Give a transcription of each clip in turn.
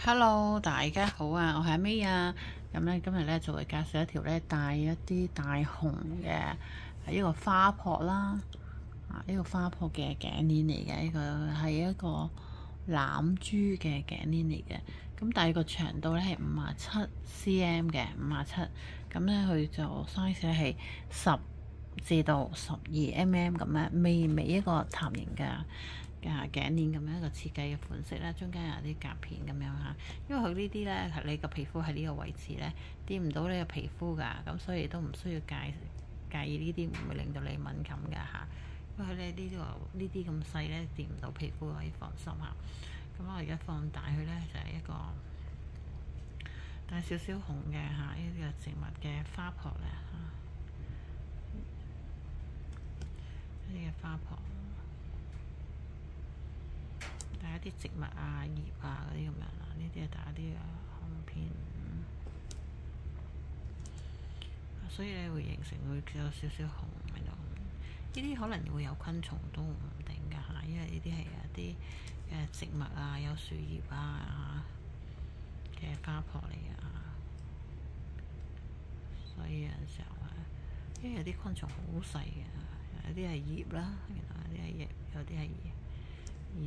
Hello，大家好啊，我係阿 May 啊。咁咧今日咧就會介紹一條咧帶一啲大紅嘅一個花撲啦。呢個花撲嘅頸鏈嚟嘅，呢個係一個攬珠嘅頸鏈嚟嘅。咁但係個長度咧係57cm 嘅，57。咁咧佢就 size 咧係10至到12mm 咁樣，微微一個塔形嘅頸鏈咁樣一個設計嘅款式啦，中間有啲夾片咁樣嚇。因為佢呢啲咧係你個皮膚喺呢個位置咧掂唔到你個皮膚㗎，咁所以都唔需要介意呢啲唔會令到你敏感㗎嚇。因為咧呢啲咁細咧掂唔到皮膚，可以放心嚇。咁我而家放大佢咧就係一個帶少少紅嘅嚇，呢個植物嘅花撲咧嚇，呢啲嘅花撲。帶一啲植物啊、葉啊嗰啲咁樣啦，呢啲係帶一啲紅片，所以咧會形成會有少少紅喺度。呢啲可能會有昆蟲都唔定㗎嚇，因為呢啲係一啲植物啊、有樹葉啊嘅花撲嚟㗎，所以有陣時候因為有啲昆蟲好細嘅，有啲係葉啦，原來有啲係葉，有啲係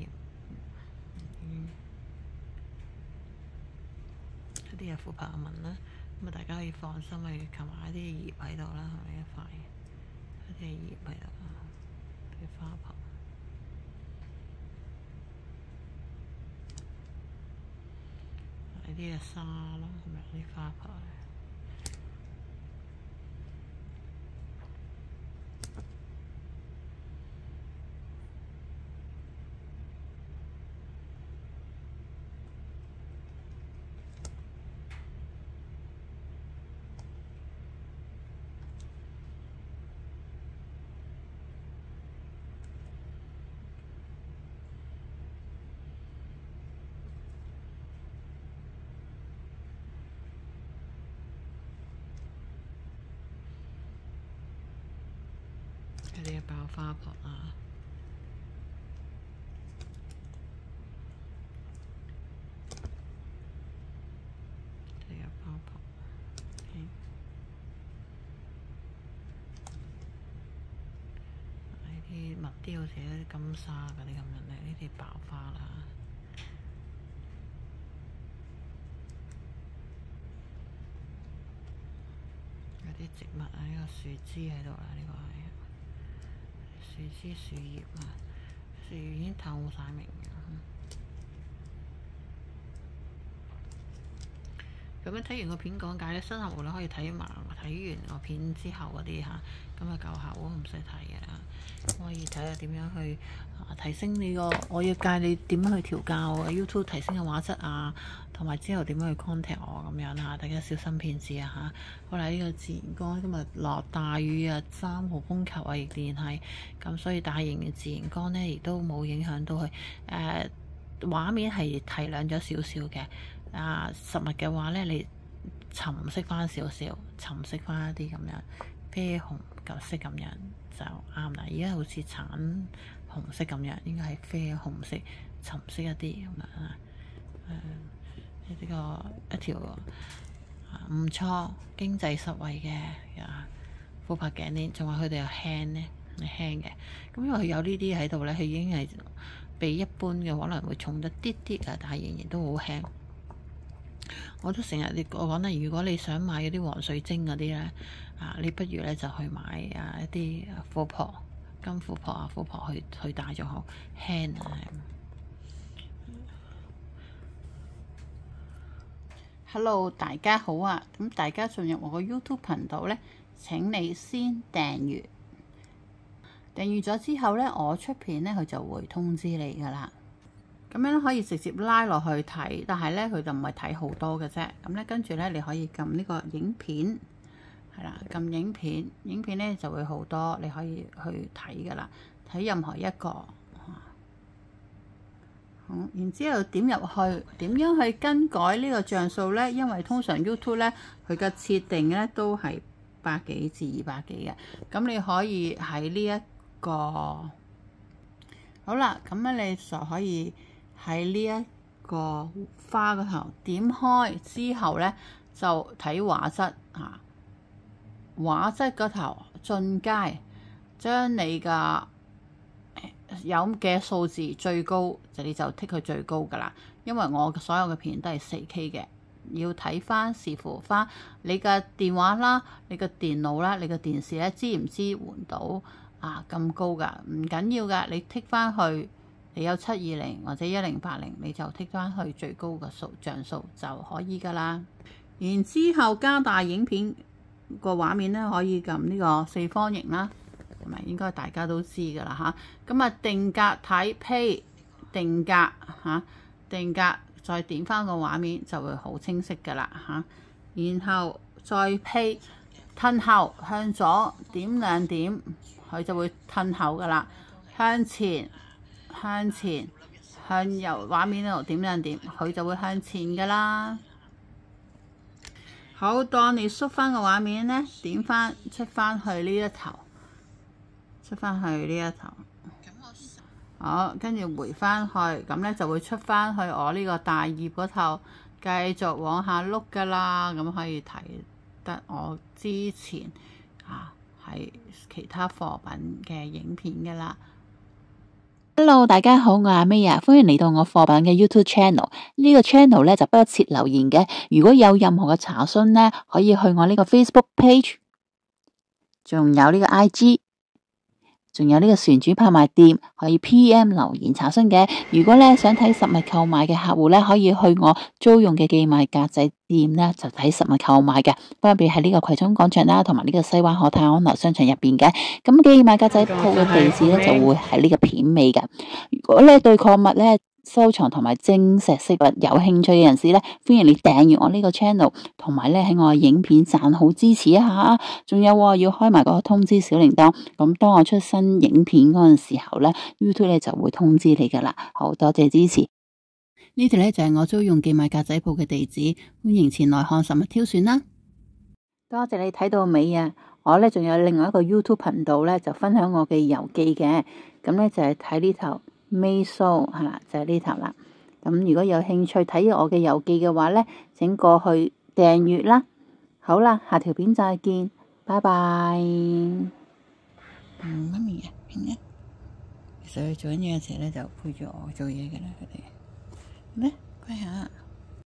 葉。一啲係琥珀紋啦，咁啊大家可以放心去擒埋一啲葉喺度啦，係咪一塊？一啲葉喺度，啲花撲。呢啲係沙咯，係咪啲花撲？呢啲爆花撲啊，呢個爆撲，呢啲密啲好似一啲金沙嗰啲咁樣咧，呢啲爆花啦。有啲植物啊，呢個樹枝喺度啦，呢個係。樹枝、樹葉啊，樹葉已經透晒明嘅。咁樣睇完個片講解咧，新客戶咧可以睇完個片之後嗰啲嚇，咁啊舊客戶唔使睇嘅啦，可以睇下點樣去提升你個，我要教你點樣去調校 YouTube 提升嘅畫質啊，同埋之後點樣去 contact 我咁樣嚇，大家小心騙子啊嚇！好啦，呢個自然光今日落大雨啊，3號風球啊，亦然係咁，所以大型嘅自然光咧，亦都冇影響到佢畫面係提亮咗少少嘅。實物嘅話咧，你沉色翻少少，沉色翻一啲咁樣啡紅舊色咁樣就啱啦。而家好似橙紅色咁樣，應該係啡紅色沉色一啲咁樣啊。呢個一條唔錯經濟實惠嘅琥珀頸鏈，仲話佢哋有輕咧，輕嘅。咁因為佢有呢啲喺度咧，佢已經係比一般嘅可能會重一啲啲啊，但係仍然都好輕。我都成日我講咧，如果你想買嗰啲黃水晶嗰啲咧，你不如咧就去買一啲琥珀、金琥珀啊、琥珀去戴就好輕啊。Hello， 大家好啊！咁大家進入我個 YouTube 頻道咧，請你先訂閱。訂閱咗之後咧，我出片咧佢就會通知你噶啦。咁樣可以直接拉落去睇，但係咧佢就唔係睇好多嘅啫。咁咧跟住咧你可以撳呢個影片，係啦，撳影片，影片咧就會好多，你可以去睇噶啦，睇任何一個。好，然之後點入去，點樣去更改呢個像素咧？因為通常 YouTube 咧佢嘅設定咧都係100幾至200幾嘅，咁你可以喺呢一個好啦，咁咧你就可以喺呢一個花嗰頭，點開之後咧就睇畫質啊，畫質嗰頭進階，將你嘅有嘅數字最高就你就剔佢最高噶啦，因為我所有嘅片都係 4K 嘅，要睇翻視乎翻你嘅電話啦、你嘅電腦啦、你嘅電視咧支唔支援到咁高噶，唔緊要噶，你剔翻去你有720或者1080，你就剔翻去最高嘅像素就可以噶啦。然之後加大影片個畫面咧，可以撳呢個四方形啦。係咪應該大家都知㗎啦嚇？咁定格睇 Play 定格定格再點翻個畫面就會好清晰㗎啦嚇。然後再 Play 褪後向左點2點，佢就會褪後㗎啦。向前向右畫面嗰度點2點，佢就會向前㗎啦。好，當你縮翻個畫面呢，點翻出翻去呢一頭。出翻去呢一頭，好，跟住回翻去，咁咧就會出翻去我呢個大頁嗰頭，繼續往下碌噶啦，咁可以睇得我之前係其他貨品嘅影片噶啦。Hello， 大家好，我係阿 May 啊，歡迎嚟到我貨品嘅 YouTube channel。呢個 channel 咧就不設留言嘅，如果有任何嘅查詢咧，可以去我呢個 Facebook page， 仲有呢個 IG。仲有呢個船主拍賣店可以 PM 留言查詢嘅。如果咧想睇實物購買嘅客戶咧，可以去我租用嘅寄賣格仔店咧，就睇實物購買嘅。分別喺呢個葵涌廣場啦，同埋呢個西灣河泰安樓商場入邊嘅。咁寄賣格仔鋪嘅地址咧就會喺呢個片尾嘅。如果咧對礦物咧收藏同埋晶石飾物有興趣嘅人士咧，歡迎你訂閱我呢個 channel， 同埋咧喺我嘅影片讚好支持一下。仲有要開埋個通知小鈴鐺，咁當我出新影片嗰陣時候咧 ，YouTube 咧就會通知你噶啦。好多謝支持。呢條咧就係我租用寄賣格仔鋪嘅地址，歡迎前來看實物挑選啦。多謝你睇到尾啊！我咧仲有另外一個 YouTube 頻道咧，就分享我嘅遊記嘅，咁咧就係睇呢頭。May Show 係啦，就係呢頭啦。咁如果有興趣睇我嘅遊記嘅話咧，請過去訂閱啦。好啦，下條片再見，拜拜。媽咪啊，平啊。其實佢做緊嘢嘅時候咧，就陪住我做嘢嘅啦，佢哋。咩？乖下。